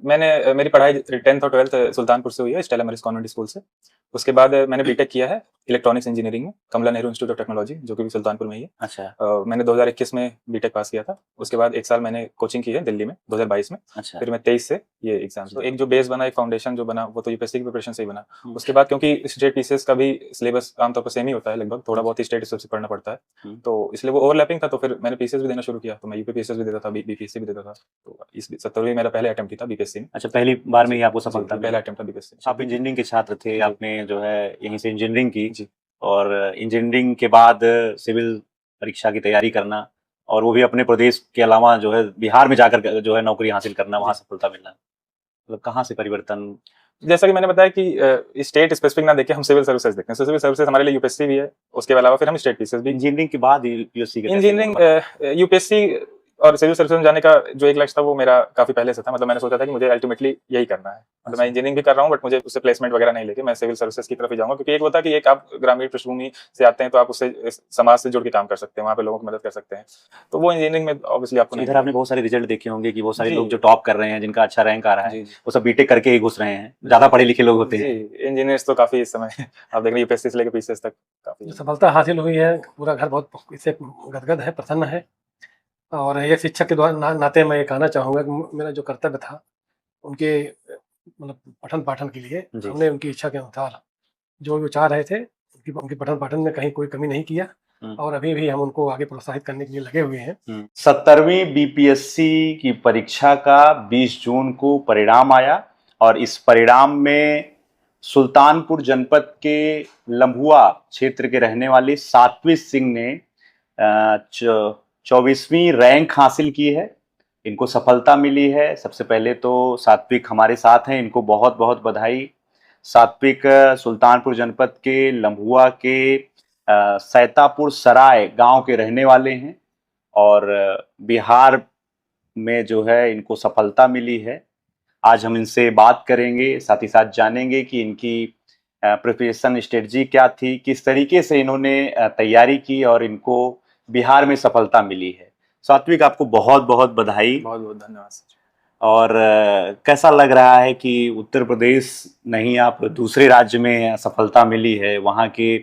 मेरी पढ़ाई 10th और 12th सुल्तानपुर से हुई है, स्टेला मैरिज कॉन्वेंट स्कूल से। उसके बाद मैंने बीटेक किया है इलेक्ट्रॉनिक्स इंजीनियरिंग में, कमला नेहरू इंस्टीट्यूट ऑफ टेक्नोलॉजी, जो कि सुल्तानपुर में ही है। अच्छा मैंने 2021 में बीटेक पास किया था। उसके बाद 1 साल मैंने कोचिंग की है दिल्ली में 2022 में। अच्छा फिर मैं 23 से ये एग्जाम, तो एक जो बेस बना, एक फाउंडेशन जो बना, वो तो यूपीएससी की प्रिपरेशन से ही बना। उसके बाद क्योंकि स्टेट पीसीएस का भी सिलेबस आमतौर पर सेम ही होता है लगभग, थोड़ा बहुत ही स्टेट सबसे पढ़ना पड़ता है, तो इसलिए वो ओवरलैपिंग था। तो फिर मैंने पीसीएस भी देना शुरू किया, तो मैं यूपी पीसीएस भी देता था, बीपीएससी भी देता था। तो इस 17वीं मेरा पहला अटेम्प्ट ही था बीपीएससी में। अच्छा, पहली बार में ही आपको सफलता पहला अटेम्प्ट था बीपीएससी। आप इंजीनियरिंग के छात्र थे, जी। आपने जो है यहीं से इंजीनियरिंग की जी और इंजीनियरिंग के बाद सिविल परीक्षा की तैयारी करना और वो भी अपने प्रदेश के अलावा जो है बिहार में जाकर जो है नौकरी हासिल करना, वहां सफलता मिलना, मतलब कहाँ से परिवर्तन? जैसा कि मैंने बताया कि स्टेट स्पेसिफिक ना देखे हम सिविल सर्विसेज देखते हैं। सिविल सर्विसेज हमारे लिए यूपीएससी भी है, उसके अलावा फिर हम स्टेट पीसीएस भी। इंजीनियरिंग के बाद यूपीएससी का इंजीनियरिंग यूपीएससी और सिविल सर्विसेज में जाने का जो एक लक्ष्य था वो मेरा काफी पहले से था। मतलब मैंने सोचा था कि मुझे अल्टीमेटली यही करना है। मतलब मैं इंजीनियरिंग भी कर रहा हूँ, बट मुझे उससे प्लेसमेंट वगैरह नहीं लेके मैं सिविल सर्विसेज की तरफ ही जाऊंगा, क्योंकि एक होता है कि एक आप ग्रामीण पृष्ठभूमि से आते हैं, तो आप उससे समाज से जुड़ के काम कर सकते हैं, वहाँ पे लोगों की मदद कर सकते हैं। तो वो इंजीनियरिंग में ऑब्वियसली आपको नहीं इधर आपने बहुत सारे रिजल्ट देखे होंगे कि बहुत सारे जी। लोग जो टॉप कर रहे हैं, जिनका अच्छा रैंक आ रहा है, जी वो सब बीटेक करके ही घुस रहे हैं, ज्यादा पढ़े लिखे लोग होते हैं। जी, इंजीनियर्स तो काफी इस समय आप देख रहे हैं यूपीएससी से लेकर पीसीएस तक जो काफी सफलता हासिल हुई है, पूरा घर बहुत इससे गदगद है, प्रसन्न है। और एक शिक्षक के नाते मैं ये कहना चाहूँगा कि मेरा जो कर्तव्य था उनके मतलब पठन पाठन के लिए जी। हमने उनकी इच्छा के अनुसार जो वो चाह रहे थे उनके पठन पाठन में कहीं कोई कमी नहीं किया, और अभी भी हम उनको आगे प्रोत्साहित करने के लिए लगे हुए हैं। 17वीं बीपीएससी की परीक्षा का 20 जून को परिणाम आया और इस परिणाम में सुल्तानपुर जनपद के लम्हुआ क्षेत्र के रहने वाले सात्विक सिंह ने 24वीं रैंक हासिल की है। इनको सफलता मिली है। सबसे पहले तो सात्विक हमारे साथ हैं, इनको बहुत बहुत बधाई। सात्विक सुल्तानपुर जनपद के लम्हुआ के सैतापुर सराय गांव के रहने वाले हैं और बिहार में जो है इनको सफलता मिली है। आज हम इनसे बात करेंगे, साथ ही साथ जानेंगे कि इनकी प्रिपरेशन स्ट्रेटजी क्या थी, किस तरीके से इन्होंने तैयारी की और इनको बिहार में सफलता मिली है। सात्विक, आपको बहुत बहुत बधाई। बहुत बहुत धन्यवाद सर। और कैसा लग रहा है कि उत्तर प्रदेश नहीं, आप दूसरे राज्य में सफलता मिली है, वहाँ के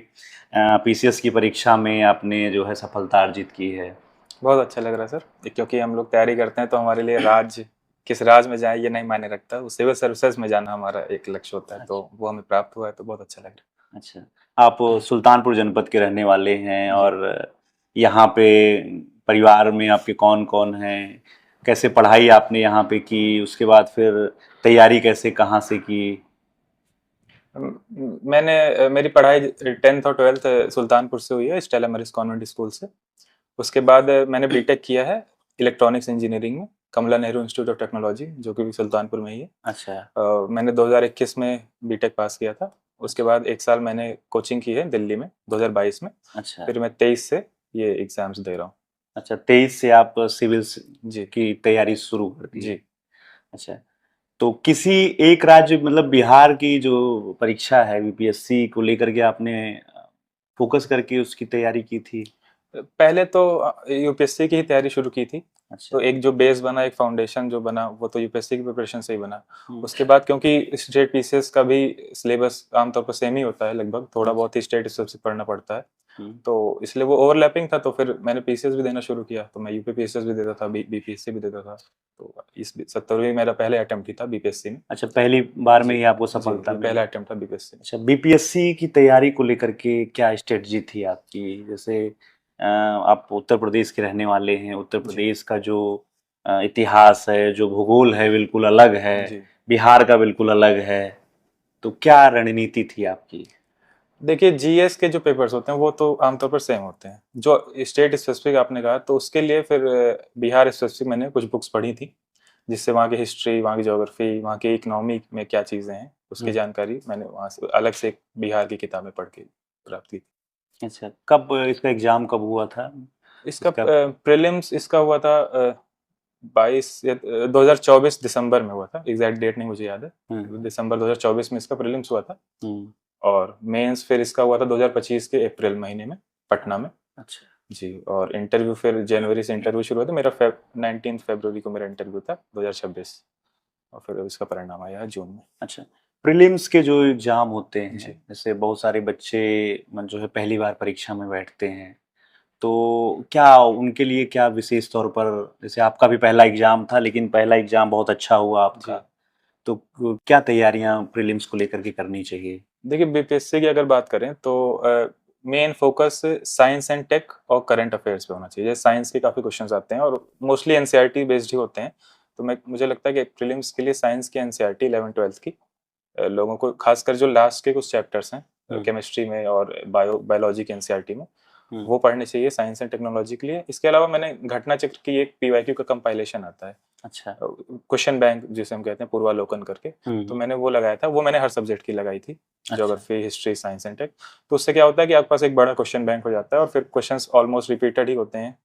पीसीएस की परीक्षा में आपने जो है सफलता अर्जित की है? बहुत अच्छा लग रहा है सर, क्योंकि हम लोग तैयारी करते हैं तो हमारे लिए राज्य किस राज्य में जाए ये नहीं मायने रखता, वो सिविल सर्विसेज में जाना हमारा एक लक्ष्य होता है। तो वो हमें प्राप्त हुआ है, तो बहुत अच्छा लग रहा है। अच्छा, आप सुल्तानपुर जनपद के रहने वाले हैं और यहाँ पे परिवार में आपके कौन कौन हैं? कैसे पढ़ाई आपने यहाँ पे की, उसके बाद फिर तैयारी कैसे कहाँ से की? मेरी पढ़ाई 10th और 12th सुल्तानपुर से हुई है, स्टेला मैरिज कॉन्वेंट स्कूल से। उसके बाद मैंने बीटेक किया है इलेक्ट्रॉनिक्स इंजीनियरिंग में, कमला नेहरू इंस्टीट्यूट ऑफ टेक्नोलॉजी, जो कि सुल्तानपुर में ही है। अच्छा। मैंने 2021 में बीटेक पास किया था। उसके बाद 1 साल मैंने कोचिंग की है दिल्ली में 2022 में। अच्छा। फिर मैं 23 से ये एग्जाम्स दे रहा हूँ। अच्छा, 23 से आप सिविल जी की तैयारी शुरू कर दी? जी। अच्छा, तो किसी एक राज्य, मतलब बिहार की जो परीक्षा है यूपीएससी को लेकर के आपने फोकस करके उसकी तैयारी की थी? पहले तो यूपीएससी की ही तैयारी शुरू की थी। अच्छा। तो एक जो बेस बना, एक फाउंडेशन जो बना, वो तो यूपीएससी की प्रिपरेशन से ही बना। उसके बाद क्योंकि स्टेट पीसीएस का भी सिलेबस आमतौर पर सेम ही होता है लगभग, थोड़ा बहुत ही स्टेट सबसे पढ़ना पड़ता है, तो इसलिए वो ओवरलैपिंग था। तो फिर मैंने पीसीएस भी देना शुरू किया, तो मैं यूपी पीसीएस भी देता था, बीपीएससी भी देता था। तो इस 17वीं मेरा पहला अटेम्प्ट ही था बीपीएससी में। अच्छा, पहली बार में ही आपको सफलता मिली? पहला अटेम्प्ट था बीपीएससी में। अच्छा, बीपीएससी की तैयारी को लेकर के क्या स्ट्रेटजी थी आपकी? जैसे आप उत्तर प्रदेश के रहने वाले हैं, उत्तर प्रदेश का जो इतिहास है, जो भूगोल है, बिल्कुल अलग है, बिहार का बिल्कुल अलग है, तो क्या रणनीति थी आपकी? देखिए, जीएस के जो पेपर्स होते हैं वो तो आमतौर पर सेम होते हैं। जो स्टेट स्पेसिफिक आपने कहा, तो उसके लिए फिर बिहार स्पेसिफिक मैंने कुछ बुक्स पढ़ी थी, जिससे वहाँ की हिस्ट्री, वहाँ की ज्योग्राफी, वहाँ की इकोनॉमी में क्या चीज़ें हैं, उसकी जानकारी मैंने वहाँ से अलग से बिहार की किताबें पढ़ के प्राप्त की। अच्छा, कब इसका एग्जाम कब हुआ था? इसका प्रीलिम्स इसका हुआ था 22 या 2024 दिसंबर में हुआ था। एग्जैक्ट डेट नहीं मुझे याद है। दिसंबर 2024 में इसका प्रीलिम्स हुआ था और मेंस फिर इसका हुआ था 2025 के अप्रैल महीने में पटना में। अच्छा जी, और इंटरव्यू फिर जनवरी से इंटरव्यू शुरू हुआ था मेरा। 19 फरवरी को मेरा इंटरव्यू था 2026। और फिर इसका परिणाम आया जून में। अच्छा, प्रीलिम्स के जो एग्जाम होते हैं, जी। जैसे बहुत सारे बच्चे जो है पहली बार परीक्षा में बैठते हैं, तो क्या उनके लिए क्या विशेष तौर पर, जैसे आपका भी पहला एग्जाम था लेकिन पहला एग्जाम बहुत अच्छा हुआ आपका, जी। तो क्या तैयारियां प्रीलिम्स को लेकर के करनी चाहिए? देखिए बीपीएससी की अगर बात करें तो main focus science and tech और करंट अफेयर्स पे होना चाहिए। साइंस के काफ़ी क्वेश्चंस आते हैं और मोस्टली एनसीईआरटी बेस्ड ही होते हैं, तो मुझे लगता है कि प्रीलिम्स के लिए साइंस की एनसीईआरटी 11th-12th की लोगों को, खासकर जो लास्ट के कुछ चैप्टर्स हैं केमिस्ट्री में और बायोलॉजी के एनसीईआरटी में, वो पढ़ने चाहिए साइंस एंड टेक्नोलॉजी के लिए। इसके अलावा मैंने घटना चक्र की एक पीवाईक्यू का कंपाइलेशन आता है, अच्छा। क्वेश्चन बैंक जिसे हम कहते हैं, पूर्वालोकन करके, तो मैंने वो लगाया था। वो मैंने हर सब्जेक्ट की लगाई थी, geography, history, science and tech. तो उससे क्या होता है कि आपके पास एक बड़ा क्वेश्चन बैंक हो जाता है और फिर क्वेश्चंस ऑलमोस्ट रिपीटेड ही होते हैं।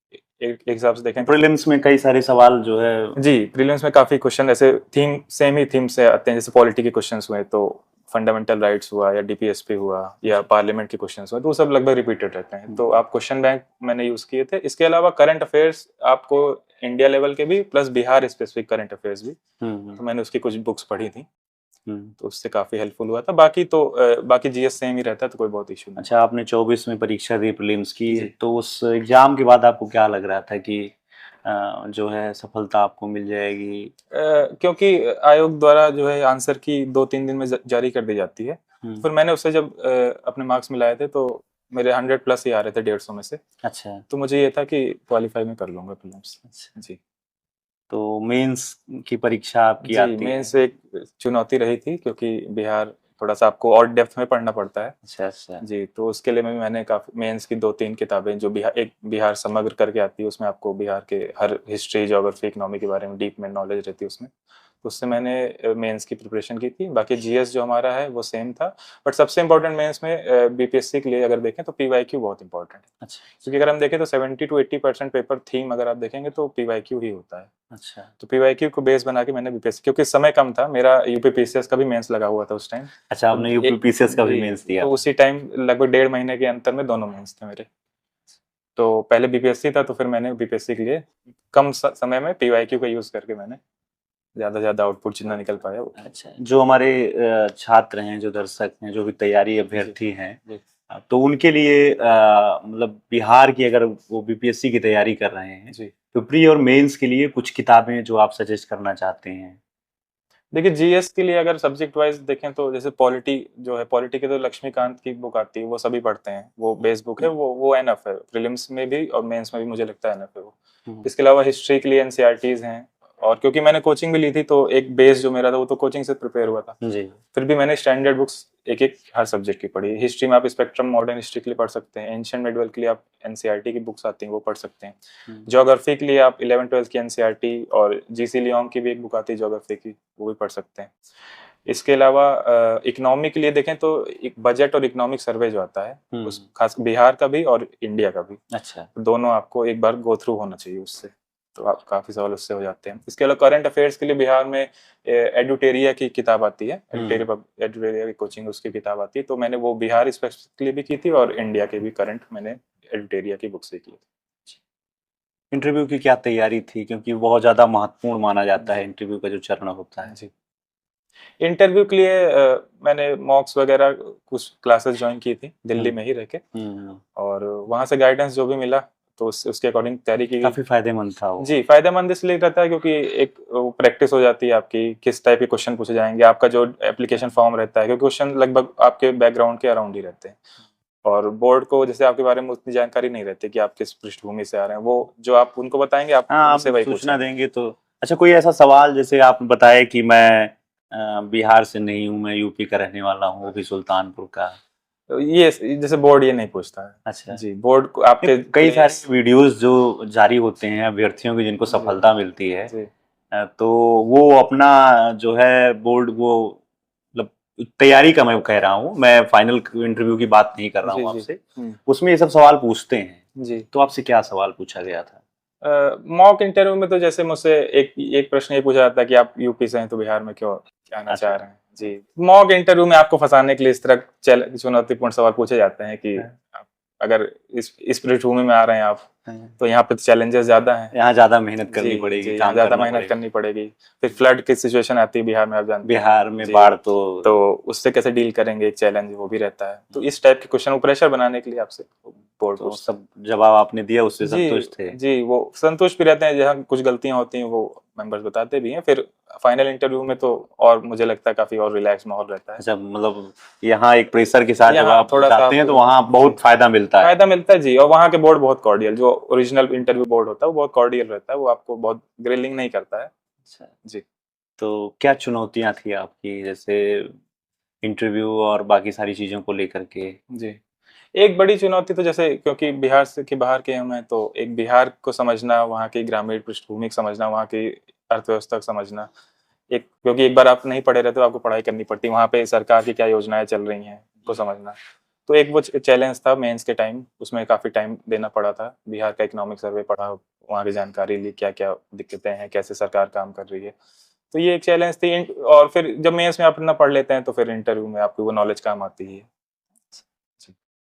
एक हिसाब से देखें प्रीलिम्स में कई सारे सवाल जो है, जी, प्रीलिम्स में काफी क्वेश्चन ऐसे थीम, सेम ही थीम से आते हैं। जैसे पॉलिटी के क्वेश्चंस हुए तो फंडामेंटल राइट्स हुआ, या डीपीएसपी हुआ, या पार्लियामेंट के क्वेश्चंस हुए, तो वो सब लगभग रिपीटेड रहते हैं। तो आप क्वेश्चन बैंक मैंने यूज किए थे। इसके अलावा करंट अफेयर्स आपको इंडिया लेवल के भी plus Bihar specific current affairs भी, तो मैंने उसकी कुछ बुक्स पढ़ी थी, तो उससे काफी हेल्पफुल हुआ था। बाकी तो बाकी जीएस सेम ही रहता है, तो कोई बहुत इशू नहीं। अच्छा, आपने 24 में परीक्षा दी प्रीलिम्स की, जी। तो उस एग्जाम के बाद आपको क्या लग रहा था कि जो है सफलता आपको मिल जाएगी? क्योंकि आयोग द्वारा जो है आंसर की 2-3 दिन में जारी कर दी जाती है। फिर मैंने उससे जब अपने मार्क्स मिलाए थे तो मेरे 100 प्लस ही आ रहे थे 150 में से। अच्छा। तो मुझे ये था कि क्वालिफाई में कर लूंगा प्रीलिम्स। अच्छा। जी। तो मेंस की परीक्षा आपकी जी, आती है? मेंस एक चुनौती रही थी, क्योंकि बिहार थोड़ा सा आपको और डेप्थ में पढ़ना पड़ता है। अच्छा अच्छा। जी, तो उसके लिए मैंने काफी मेंस की 2-3 किताबें, जो एक बिहार समग्र करके आती है, उसमें आपको बिहार के हर हिस्ट्री, ज्योग्राफी, इकोनॉमी के बारे में डीप में नॉलेज रहती है उसमें। तो उससे मैंने मेंस की प्रिपरेशन की थी। बाकी जीएस जो हमारा है वो सेम था, बट सबसे इम्पोर्टेंट मेंस में बीपीएससी के लिए अगर देखें तो पीवाईक्यू बहुत इंपॉर्टेंट है। अच्छा। क्योंकि अगर हम देखें तो 70-80% पेपर थीम अगर आप देखेंगे तो पीवाईक्यू ही होता है। अच्छा। तो पीवाईक्यू को बेस बना के मैंने बीपीएससी, क्योंकि समय कम था, मेरा यूपीपीसीएस का भी मेंस लगा हुआ था उस टाइम। अच्छा, आपने यूपीपीसीएस का भी जी, मेंस दिया तो था? उसी टाइम लगभग 1.5 महीने के अंतर में दोनों मेंस थे मेरे। तो पहले बीपीएससी था, तो फिर मैंने बीपीएससी के लिए कम समय में पीवाईक्यू का यूज करके मैंने ज्यादा से ज्यादा आउटपुट जितना निकल पाया वो। अच्छा, जो हमारे छात्र हैं, जो दर्शक हैं, जो भी तैयारी अभ्यर्थी हैं, तो उनके लिए मतलब बिहार की अगर वो बीपीएससी की तैयारी कर रहे हैं, जी, तो प्री और मेंस के लिए कुछ किताबें जो आप सजेस्ट करना चाहते हैं? देखिए जीएस के लिए अगर सब्जेक्ट वाइज देखें तो जैसे पॉलिटी जो है, पॉलिटी के तो लक्ष्मीकांत की बुक आती है, वो सभी पढ़ते हैं, वो बेस बुक है, वो एनफ है प्रीलिम्स में भी और मेंस में भी, मुझे लगता है एनफ है वो। इसके अलावा हिस्ट्री के लिए एनसीईआरटीज हैं, और क्योंकि मैंने कोचिंग भी ली थी तो एक बेस जो मेरा था वो तो कोचिंग से प्रिपेयर हुआ था। जी। फिर भी मैंने स्टैंडर्ड बुक्स एक एक हर सब्जेक्ट की पढ़ी। हिस्ट्री में आप स्पेक्ट्रम मॉडर्न हिस्ट्री के लिए पढ़ सकते हैं, एंशिएंट मेडिवल के लिए आप एनसीईआरटी की बुक्स आती हैं वो पढ़ सकते हैं। ज्योग्राफी के लिए आप 11th-12th की एनसीईआरटी और जीसी लियोंग की भी एक बुक आती है ज्योग्राफी की, वो भी पढ़ सकते हैं। इसके अलावा इकोनॉमी के लिए देखें तो एक बजट और इकोनॉमिक सर्वे जो आता है, उस खास बिहार का भी और इंडिया का भी, अच्छा। दोनों आपको एक बार गो थ्रू होना चाहिए उससे, तो आप काफी सवाल उससे हो जाते हैं। इसके अलावा करंट अफेयर्स के लिए बिहार में एडुटेरिया की किताब आती है, एडुटेरिया की कोचिंग उसकी किताब आती है, तो मैंने वो बिहार स्पेसिफिक के लिए भी की थी और इंडिया के भी करंट मैंने एडुटेरिया की बुक से की थी। इंटरव्यू की क्या तैयारी थी, क्योंकि बहुत ज्यादा महत्वपूर्ण माना जाता है इंटरव्यू का जो चरण होता है? जी, इंटरव्यू के लिए मैंने मॉक्स वगैरह कुछ क्लासेस ज्वाइन की थी दिल्ली में ही रह के, और वहां से गाइडेंस जो भी मिला तो उसके अकॉर्डिंग तैयारी की। काफी फायदेमंद था वो। जी, फायदेमंद इसलिए रहता है क्योंकि एक प्रैक्टिस हो जाती है आपकी, किस टाइप के क्वेश्चन पूछे जाएंगे, आपका जो एप्लीकेशन फॉर्म रहता है, क्योंकि क्वेश्चन लगभग आपके बैकग्राउंड के अराउंड ही रहते हैं, और बोर्ड को जैसे आपके बारे में उतनी जानकारी नहीं रहती कि आप किस पृष्ठभूमि से आ रहे हैं, वो जो आप उनको बताएंगे आप उनसे वही सूचना पूछेंगे। देंगे तो। अच्छा, कोई ऐसा सवाल जैसे आपने बताया कि मैं बिहार से नहीं हूँ, मैं यूपी का रहने वाला हूँ, वो भी सुल्तानपुर का, तो ये जैसे बोर्ड ये नहीं पूछता है। अच्छा जी, बोर्ड को आपके कई सारे वीडियोस जो जारी होते हैं अभ्यर्थियों की जिनको सफलता मिलती है, तो वो अपना जो है बोर्ड, वो मतलब तैयारी का मैं कह रहा हूँ, मैं फाइनल इंटरव्यू की बात नहीं कर रहा हूँ आपसे, उसमें ये सब सवाल पूछते हैं जी, तो आपसे क्या सवाल पूछा गया था? मॉक इंटरव्यू में तो जैसे मुझसे एक प्रश्न ये पूछा जाता है कि आप यूपी से हैं तो बिहार में क्यों आना चाह रहे हैं। जी, मॉक इंटरव्यू में आपको फंसाने के लिए इस तरह चुनौतीपूर्ण सवाल पूछे जाते हैं कि आप अगर इस पृष्ठभूमि में आ रहे हैं आप, तो यहाँ पे चैलेंजेस ज्यादा हैं। यहाँ ज्यादा मेहनत करनी जी, पड़ेगी, जी, काम ज्यादा करना मेहनत पड़ेगा। करनी पड़ेगी। फिर फ्लड की सिचुएशन आती है बिहार में, आप जानते हैं। बिहार में जी, बाढ़ तो तो उससे कैसे डील करेंगे, एक चैलेंज वो भी रहता है। तो इस टाइप के क्वेश्चन प्रेशर बनाने के लिए आपसे बोर्ड तो सब जवाब आपने दिया, उससे संतुष्ट थे? जी, वो संतुष्ट भी रहते हैं। जहाँ कुछ गलतियां होती हैं वो मेंबर्स बताते भी हैं। फिर फाइनल इंटरव्यू में तो और मुझे लगता है काफी और रिलैक्स माहौल रहता है। अच्छा, मतलब यहाँ एक प्रेशर के साथ जब यहाँ आप थोड़ा सा जाते हैं तो आपको वहाँ बहुत फायदा मिलता है। फायदा मिलता है जी। और वहाँ के बोर्ड बहुत कॉर्डियल, जो ओरिजिनल इंटरव्यू बोर्ड होता है वो बहुत कॉर्डियल रहता है। वो आपको बहुत ग्रिलिंग नहीं करता है अच्छा, जी। तो क्या चुनौतियाँ थी आपकी, जैसे इंटरव्यू और बाकी सारी चीजों को लेकर के? जी, एक बड़ी चुनौती तो जैसे, क्योंकि बिहार से के बाहर के हम हैं, तो एक बिहार को समझना, वहाँ की ग्रामीण पृष्ठभूमि को समझना, वहाँ की अर्थव्यवस्था को समझना। एक, क्योंकि एक बार आप नहीं पढ़े रहते हो, आपको पढ़ाई करनी पड़ती है। वहाँ पे सरकार की क्या योजनाएं चल रही हैं उनको समझना। तो एक वो चैलेंज था मेंस के टाइम, उसमें काफी टाइम देना पड़ा था। बिहार का इकोनॉमिक सर्वे पढ़ा, वहाँ की जानकारी ली, क्या क्या दिक्कतें हैं, कैसे सरकार काम कर रही है। तो ये एक चैलेंज थी। और फिर जब मेंस में आप अपना पढ़ लेते हैं तो फिर इंटरव्यू में आपकी वो नॉलेज काम आती है।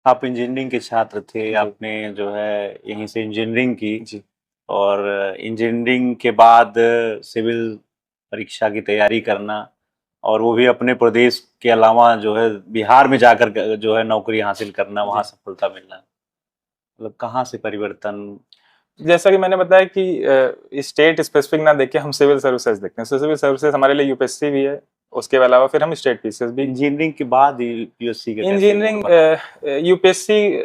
आप इंजीनियरिंग के छात्र थे, जी। आपने जो है यहीं से इंजीनियरिंग की, जी, और इंजीनियरिंग के बाद सिविल परीक्षा की तैयारी करना, और वो भी अपने प्रदेश के अलावा जो है बिहार में जाकर जो है नौकरी हासिल करना, वहाँ जी। सफलता मिलना, मतलब कहाँ से परिवर्तन? जैसा कि मैंने बताया कि स्टेट स्पेसिफिक ना देख के हम सिविल सर्विसेज देखते हैं। सिविल सर्विसेज हमारे लिए यूपीएससी भी है, उसके अलावा फिर हम स्टेट पीसीएस भी। इंजीनियरिंग के बाद यूपीएससी का कैसे हुआ? इंजीनियरिंग, यूपीएससी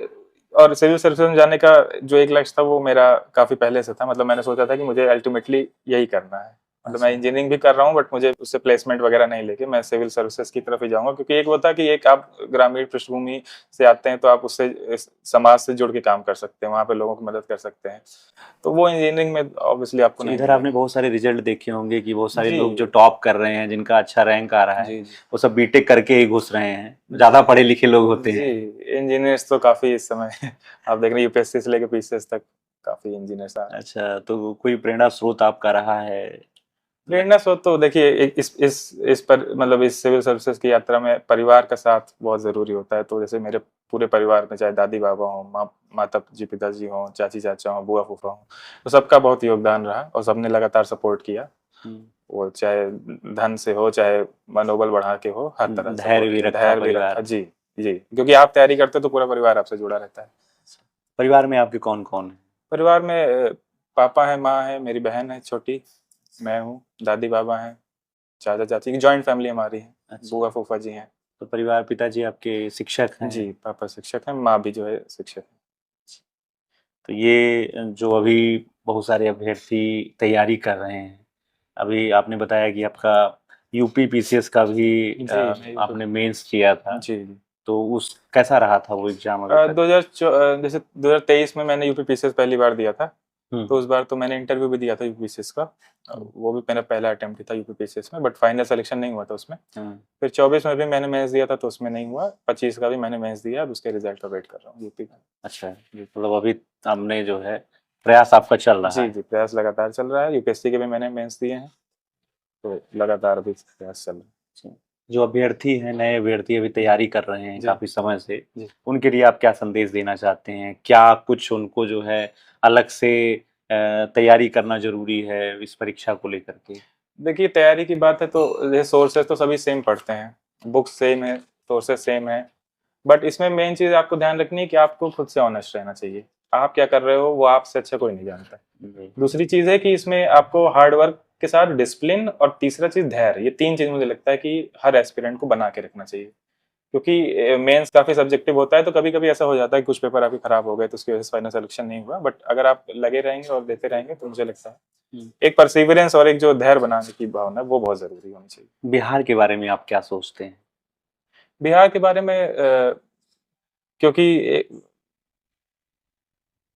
और सिविल सर्विसेज में जाने का जो एक लक्ष्य था वो मेरा काफी पहले से था। मतलब मैंने सोचा था कि मुझे अल्टीमेटली यही करना है। मतलब मैं अच्छा। इंजीनियरिंग भी कर रहा हूँ, बट मुझे उससे प्लेसमेंट वगैरह नहीं लेके मैं सिविल सर्विसेज की तरफ ही जाऊंगा। क्योंकि एक वो था कि एक आप ग्रामीण पृष्ठभूमि से आते हैं तो आप उससे समाज से जुड़ के काम कर सकते हैं, वहाँ पे लोगों की मदद कर सकते हैं। तो वो इंजीनियरिंग में ऑब्वियसली आपको तो नहीं इधर आपने मिलेगा। बहुत सारे रिजल्ट देखे होंगे कि बहुत सारे जी, लोग जो टॉप कर रहे हैं, जिनका अच्छा रैंक आ रहा है, जी, जी। वो सब बीटेक करके ही घुस रहे हैं, ज्यादा पढ़े लिखे लोग होते जी, हैं। इंजीनियर्स तो काफी इस समय आप देख रहे हैं यूपीएससी से लेके पीसीएस तक काफी इंजीनियर्स आ रहे हैं। अच्छा, तो कोई प्रेरणा स्रोत आपका रहा है? प्रेरणा स्रोत तो देखिए, इस पर मतलब इस सिविल सर्विसेज की यात्रा में परिवार का साथ बहुत जरूरी होता है। तो जैसे मेरे पूरे परिवार में, चाहे दादी बाबा हो, माता जी पिताजी हो, चाची चाचा हो, बुआ फूफा हो, तो सबका बहुत योगदान रहा और सबने लगातार सपोर्ट किया। वो चाहे धन से हो, चाहे मनोबल बढ़ा के हो, हर तरह से धैर्य सपोर्ट भी किया, रखा धैर्य भी रखा। परिवार। जी, जी, क्योंकि आप तैयारी करते हो तो पूरा परिवार आपसे जुड़ा रहता है। परिवार में आपके कौन कौन है? परिवार में पापा है, माँ है, मेरी बहन है छोटी, मैं हूँ, दादी बाबा हैं, चाचा चाची की जॉइंट फैमिली हमारी है। अच्छा। बुआ फूफा जी हैं। तो परिवार, पिताजी आपके शिक्षक हैं? जी, पापा शिक्षक हैं, माँ भी जो है शिक्षक है। तो ये जो अभी बहुत सारे अभ्यर्थी तैयारी कर रहे हैं, अभी आपने बताया कि आपका यूपी पीसीएस का भी जी, मैं आपने मेंस किया था, जी, जी। तो उस कैसा रहा था वो एग्जाम अभी तक? जैसे 2023 में मैंने यूपी पीसीएस पहली बार दिया था। हम्म। तो उस बार तो मैंने इंटरव्यू भी दिया था यूपी पीसीएस का। वो भी मेरा पहला अटेम्प्ट था यूपी पीसीएस में, बट फाइनल सिलेक्शन नहीं हुआ था उसमें। फिर 24 में भी मैंने मेंस दिया था तो उसमें नहीं हुआ। 25 का भी मैंने मेंस दिया, अब उसके रिजल्ट का वेट कर रहा हूँ यूपी का। अच्छा, मतलब अभी हमने जो है प्रयास आपका चल रहा जी, है। जी, प्रयास लगातार चल रहा है। यूपीएससी के भी मैंने मेंस दिए हैं, तो लगातार अभी प्रयास चल रहा है। जो अभ्यर्थी हैं, नए अभ्यर्थी अभी तैयारी कर रहे हैं जी, काफी समय से, जी। उनके लिए आप क्या संदेश देना चाहते हैं? क्या कुछ उनको जो है अलग से तैयारी करना जरूरी है इस परीक्षा को लेकर के? देखिए, तैयारी की बात है तो ये सोर्सेज तो सभी सेम पढ़ते हैं, बुक्स सेम है, सोर्सेज सेम है। बट इसमें मेन चीज आपको ध्यान रखनी है कि आपको खुद से ऑनेस्ट रहना चाहिए। आप क्या कर रहे हो वो आपसे अच्छा कोई नहीं जानता है। दूसरी चीज है कि इसमें आपको हार्ड वर्क के साथ डिसिप्लिन, और तीसरा चीज धैर्य, ये तीन चीज मुझे लगता है कि हर एस्पिरेंट को बना के रखना चाहिए। क्योंकि मेंस काफी सब्जेक्टिव होता है, तो कभी कभी ऐसा हो जाता है कि कुछ पेपर आपके खराब हो गए तो उसकी वजह से फाइनल सिलेक्शन नहीं हुआ। बट अगर आप लगे रहेंगे और देते रहेंगे तो मुझे लगता है एक परसिवरेंस और एक जो धैर्य बनाने की भावना है वो बहुत जरूरी होनी चाहिए। बिहार के बारे में आप क्या सोचते हैं? बिहार के बारे में क्योंकि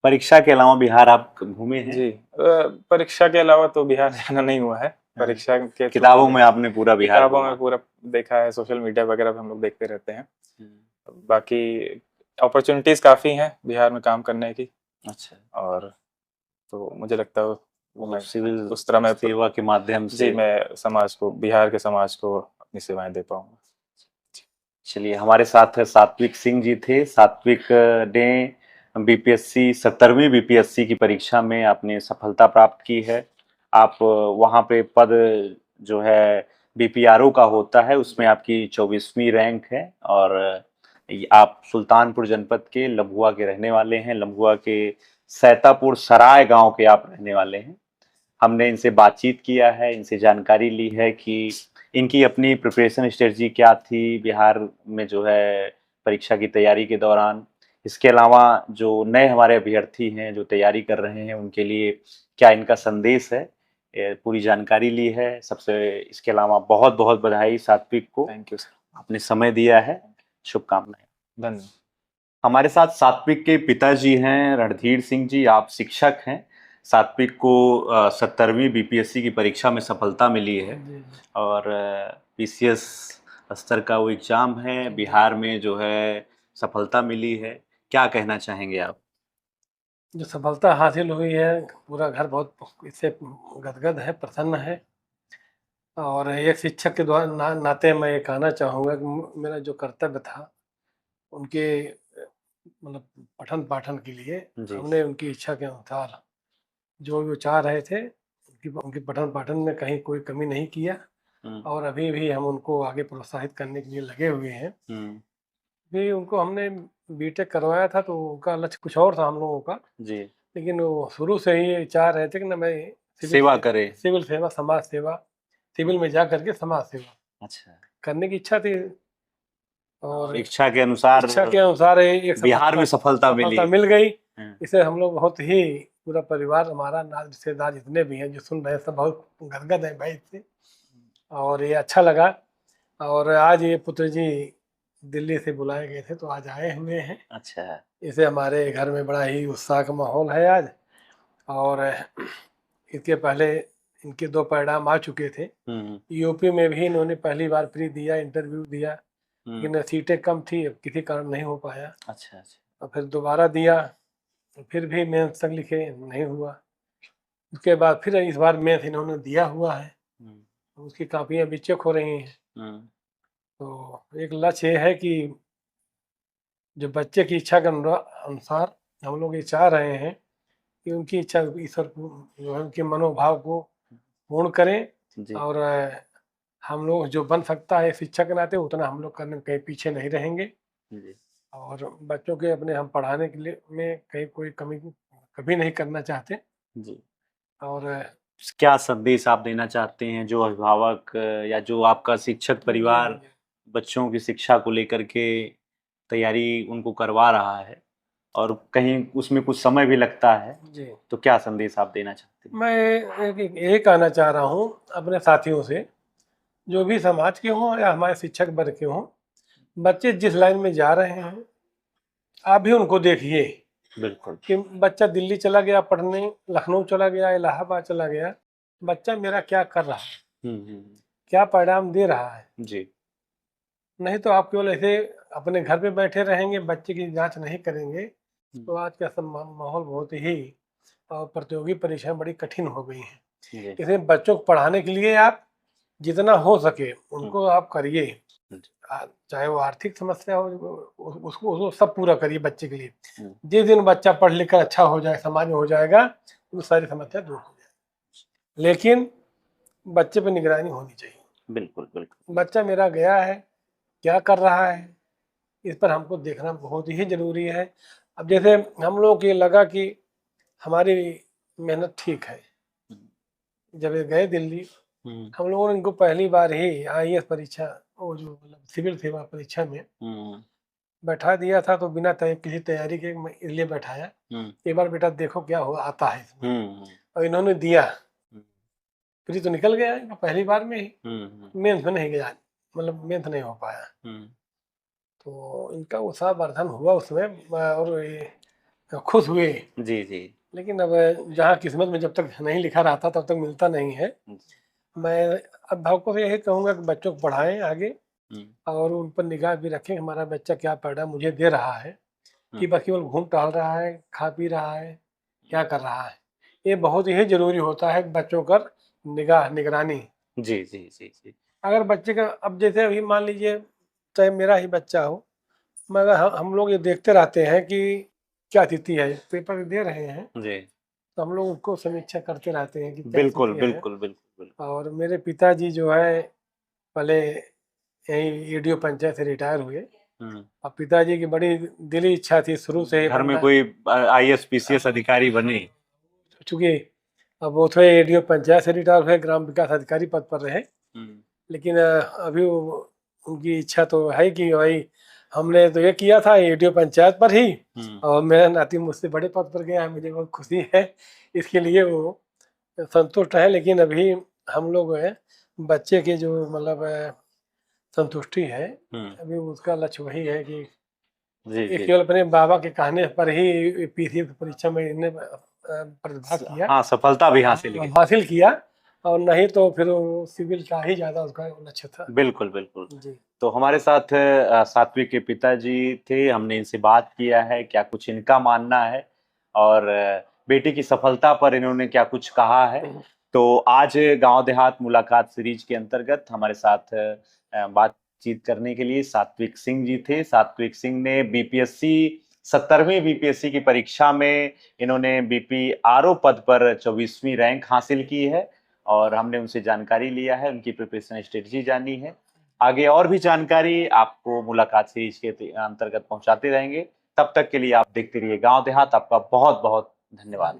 परीक्षा के अलावा बिहार आप घूमे हैं? जी, परीक्षा के अलावा तो बिहार जाना नहीं हुआ है। परीक्षा के थ्रू किताबों में आपने पूरा बिहार किताबों घूमा? में पूरा देखा है, सोशल मीडिया वगैरह पे हम लोग देखते रहते हैं। बाकी अपॉर्चुनिटीज काफी हैं बिहार में काम करने की। अच्छा, और तो मुझे लगता है वो मैं सिविल उस तरह मैं सेवा के माध्यम जी, से। मैं समाज को, बिहार के समाज को अपनी सेवाएं दे पाऊंगा। चलिए, हमारे साथ सात्विक सिंह जी थे। सात्विक ने बीपीएससी 17वीं बीपीएससी की परीक्षा में आपने सफलता प्राप्त की है। आप वहाँ पे पद जो है बीपीआरओ का होता है, उसमें आपकी 24वीं रैंक है और आप सुल्तानपुर जनपद के लम्भुआ के रहने वाले हैं। लम्भुआ के सैतापुर सराय गांव के आप रहने वाले हैं। हमने इनसे बातचीत किया है, इनसे जानकारी ली है कि इनकी अपनी प्रिपरेशन स्ट्रेटजी क्या थी बिहार में जो है परीक्षा की तैयारी के दौरान। इसके अलावा जो नए हमारे अभ्यर्थी हैं जो तैयारी कर रहे हैं उनके लिए क्या इनका संदेश है, पूरी जानकारी ली है। सबसे इसके अलावा बहुत बहुत बधाई सात्विक को, थैंक यू सर, आपने समय दिया है, शुभकामनाएं। धन्यवाद। हमारे साथ सात्विक के पिताजी हैं रणधीर सिंह जी, आप शिक्षक हैं। सात्विक को 17वीं बीपीएससी की परीक्षा में सफलता मिली है और पीसीएस स्तर का वो एग्जाम है, बिहार में जो है सफलता मिली है। क्या कहना चाहेंगे आप? जो सफलता हासिल हुई है, पूरा घर बहुत इससे गदगद है, प्रसन्न है। और एक शिक्षक के द्वारा नाते मैं ये कहना चाहूँगा कि मेरा जो कर्तव्य था उनके मतलब पठन पाठन के लिए जी। हमने उनकी इच्छा के अनुसार जो भी चाह रहे थे उनके पठन पाठन में कहीं कोई कमी नहीं किया और अभी भी हम उनको आगे प्रोत्साहित करने के लिए लगे हुए हैं। भी उनको हमने बीटेक करवाया था तो उनका लक्ष्य कुछ और था हम लोगों का जी। लेकिन वो शुरू से ही चाह रहे थे कि ना मैं सेवा करे, सिविल सेवा, समाज सेवा, सिविल में जा करके समाज सेवा अच्छा करने की इच्छा थी और इच्छा के अनुसार एक बिहार में सफलता मिल गई। इसे हम लोग बहुत ही पूरा परिवार हमारा, नाज रिश्तेदार जितने भी हैं जो सुन रहे हैं सब बहुत गदगद है भाई इससे और ये अच्छा लगा। और आज ये पुत्र जी दिल्ली से बुलाए गए थे तो आज आए हुए हैं। अच्छा, इसे हमारे घर में बड़ा ही उत्साह का माहौल है आज। और इसके पहले इनके 2 परिणाम आ चुके थे। यूपी में भी इन्होंने पहली बार प्री दिया, इंटरव्यू दिया, लेकिन सीटें कम थी, किसी कारण नहीं हो पाया। अच्छा। और फिर दोबारा दिया, फिर भी मेंस तक लिखे, नहीं हुआ। उसके बाद फिर इस बार मेंस इन्होंने दिया हुआ है, उसकी कापियाँ भी चेक हो रही हैं। तो एक लक्ष्य ये है कि जो बच्चे की इच्छा के अनुसार हम लोग ये चाह रहे हैं कि उनकी इच्छा ईश्वर जो है उनके मनोभाव को पूर्ण करें और हम लोग जो बन सकता है शिक्षक के नाते उतना हम लोग करने में कहीं पीछे नहीं रहेंगे और बच्चों के अपने हम पढ़ाने के लिए में कहीं कोई कमी कभी नहीं करना चाहते जी। और क्या संदेश आप देना चाहते हैं जो अभिभावक या जो आपका शिक्षक परिवार बच्चों की शिक्षा को लेकर के तैयारी उनको करवा रहा है और कहीं उसमें कुछ समय भी लगता है जी, तो क्या संदेश आप देना चाहते हैं? मैं ये कहना चाह रहा हूँ अपने साथियों से, जो भी समाज के हों या हमारे शिक्षक वर्ग के हों, बच्चे जिस लाइन में जा रहे हैं आप भी उनको देखिए। बिल्कुल कि बच्चा दिल्ली चला गया पढ़ने, लखनऊ चला गया, इलाहाबाद चला गया, बच्चा मेरा क्या कर रहा है, क्या परिणाम दे रहा है जी। नहीं तो आप केवल ऐसे अपने घर पे बैठे रहेंगे, बच्चे की जांच नहीं करेंगे तो आज का सब माहौल बहुत ही प्रतियोगी परीक्षाएं बड़ी कठिन हो गई हैं। इसलिए बच्चों को पढ़ाने के लिए आप जितना हो सके उनको आप करिए, चाहे वो आर्थिक समस्या हो उसको सब पूरा करिए बच्चे के लिए। जिस दिन बच्चा पढ़ लिख कर अच्छा हो जाए, समाज में हो जाएगा, वो सारी समस्या दूर हो जाएगी। लेकिन बच्चे पर निगरानी होनी चाहिए। बिल्कुल बिल्कुल। बच्चा मेरा गया है, क्या कर रहा है, इस पर हमको देखना बहुत ही जरूरी है। अब जैसे हम लोगों को ये लगा कि हमारी मेहनत ठीक है, जब ये गए दिल्ली हम लोगों ने इनको पहली बार ही आईएएस परीक्षा, वो जो मतलब सिविल सेवा परीक्षा में बैठा दिया था तो बिना किसी तैयारी के इसलिए बैठाया, एक बार बेटा देखो क्या हो आता है इसमें। और इन्होंने दिया, प्री तो निकल गया इनका पहली बार में ही, मेंस में नहीं गया, मतलब मेंस नहीं हो पाया। तो इनका उत्साहवर्धन हुआ उसमें और ये खुश हुए। जी जी। लेकिन अब जहाँ किस्मत में जब तक नहीं लिखा रहता तब तक मिलता नहीं है। मैं अभिभावकों से यही कहूँगा कि बच्चों को पढ़ाएं आगे और उन पर निगाह भी रखें हमारा बच्चा क्या परिणाम मुझे दे रहा है, कि बस केवल घूम टहल रहा है, खा पी रहा है, क्या कर रहा है। ये बहुत ही जरूरी होता है बच्चों पर निगरानी। जी जी जी जी। अगर बच्चे का अब जैसे अभी मान लीजिए चाहे मेरा ही बच्चा हो, मगर हम लोग ये देखते रहते हैं कि क्या स्थिति है, पेपर दे रहे हैं जी, तो हम लोग उसको समीक्षा करते रहते हैं कि क्या बिल्कुल स्थिति है। बिल्कुल बिल्कुल बिल्कुल। और मेरे पिताजी जो है पहले यही ईडीओ पंचायत से रिटायर हुए, हम्म। और पिताजी की बड़ी दिली इच्छा थी शुरू से ही घर में बनना। कोई IAS PCS अधिकारी बने। चूंकि अब वो थोड़े ईडीओ पंचायत से रिटायर हुए, ग्राम विकास अधिकारी पद पर रहे, लेकिन अभी उनकी इच्छा तो है कि भाई हमने तो ये किया था ईडीओ पंचायत पर ही, और मेरा नाती मुझसे बड़े पद पर गया है, मुझे बहुत खुशी है, इसके लिए वो संतुष्ट है। लेकिन अभी हम लोग बच्चे के जो मतलब संतुष्टि है, अभी उसका लक्ष्य वही है कि जी ये जी। केवल अपने बाबा के कहने पर ही पीसीएस परीक्षा में इन्हें प्रतिभाग किया, हाँ, सफलता भी हासिल की। हासिल किया, और नहीं तो फिर वो सिविल का ही ज्यादा उसका लक्ष्य था। बिल्कुल बिल्कुल। जी। तो हमारे साथ सात्विक के पिताजी थे, हमने इनसे बात किया है क्या कुछ इनका मानना है और बेटी की सफलता पर इन्होंने क्या कुछ कहा है। तो आज गांव देहात मुलाकात सीरीज के अंतर्गत हमारे साथ बातचीत करने के लिए सात्विक सिंह जी थे। सात्विक सिंह ने बीपीएससी 70वीं बीपीएससी की परीक्षा में इन्होंने बीपीआरओ पद पर 24वीं रैंक हासिल की है और हमने उनसे जानकारी लिया है, उनकी प्रिपरेशन स्ट्रेटजी जानी है। आगे और भी जानकारी आपको मुलाकात सीरीज के अंतर्गत पहुंचाते रहेंगे। तब तक के लिए आप देखते रहिए गांव देहात। आपका बहुत बहुत धन्यवाद।